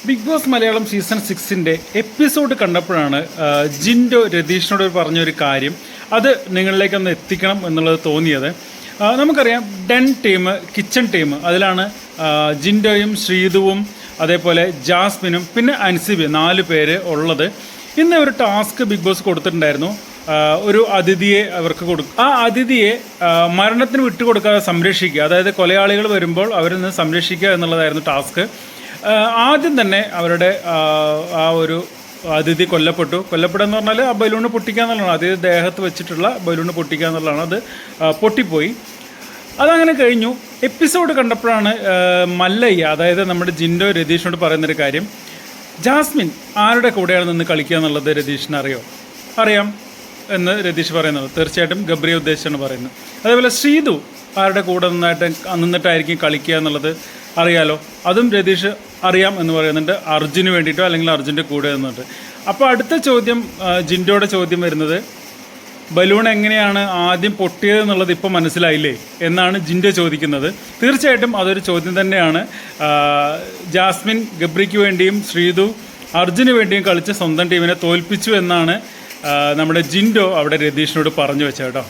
Big Boss Malayalam season 6-ന്റെ episode കണ്ടപ്പോഴാണ് ജിൻഡോ രതീഷിനോട് പറഞ്ഞൊരു കാര്യം അത് നിങ്ങളിലേക്കൊന്ന് എത്തിക്കണം എന്നുള്ളത് തോന്നിയത്. നമുക്കറിയാം ഡെൻ ടീം, കിച്ചൺ ടീം, അതിലാണ് ജിൻഡോയും ശ്രീതുവും അതേപോലെ ജാസ്മിനും പിന്നെ അൻസിബി 4 പേര് ഉള്ളത്. ഇന്ന് ഒരു ടാസ്ക് ബിഗ് ബോസ് കൊടുത്തിട്ടുണ്ടായിരുന്നു. ഒരു അതിഥിയെ അവർക്ക് കൊടുക്കും. ആ അതിഥിയെ മരണത്തിന് വിട്ടുകൊടുക്കാതെ സംരക്ഷിക്കുക, അതായത് കൊലയാളികൾ വരുമ്പോൾ അവരിൽ നിന്ന് സംരക്ഷിക്കുക എന്നുള്ളതായിരുന്നു ടാസ്ക്. ആദ്യം തന്നെ അവരുടെ ആ ഒരു അതിഥി കൊല്ലപ്പെടുക എന്ന് പറഞ്ഞാൽ ആ ബലൂണ് പൊട്ടിക്കുക എന്നുള്ളതാണ്. അതിഥി ദേഹത്ത് വെച്ചിട്ടുള്ള ബലൂണ് പൊട്ടിക്കുക എന്നുള്ളതാണ്. അത് പൊട്ടിപ്പോയി. അതങ്ങനെ കഴിഞ്ഞു. എപ്പിസോഡ് കണ്ടപ്പോഴാണ് മല്ലയ്യ, അതായത് നമ്മുടെ ജിൻഡോ രതീഷിനോട് പറയുന്നൊരു കാര്യം, ജാസ്മിൻ ആരുടെ കൂടെയാണ് നിന്ന് കളിക്കുക എന്നുള്ളത് രതീഷിന് അറിയാം എന്ന് രതീഷ് പറയുന്നത്. തീർച്ചയായിട്ടും ഗബ്രിയെ ഉദ്ദേശിച്ചാണ് പറയുന്നത്. അതേപോലെ ശ്രീതു ആരുടെ കൂടെ നിന്നിട്ടായിരിക്കും കളിക്കുക എന്നുള്ളത് അറിയാലോ, അതും രതീഷ് അറിയാം എന്ന് പറയുന്നുണ്ട്. അർജുന് വേണ്ടിയിട്ടോ അല്ലെങ്കിൽ അർജുൻ്റെ കൂടെ നിന്നിട്ട്. അപ്പോൾ അടുത്ത ചോദ്യം, ജിൻഡോയുടെ ചോദ്യം വരുന്നത്, ബലൂൺ എങ്ങനെയാണ് ആദ്യം പൊട്ടിയത് എന്നുള്ളത് ഇപ്പോൾ മനസ്സിലായില്ലേ എന്നാണ് ജിൻഡോ ചോദിക്കുന്നത്. തീർച്ചയായിട്ടും അതൊരു ചോദ്യം തന്നെയാണ്. ജാസ്മിൻ ഗബ്രിക്ക് വേണ്ടിയും ശ്രീതു അർജുന് വേണ്ടിയും കളിച്ച് സ്വന്തം ടീമിനെ തോൽപ്പിച്ചു എന്നാണ് നമ്മുടെ ജിൻഡോ അവിടെ രതീഷിനോട് പറഞ്ഞു വെച്ചത് കേട്ടോ.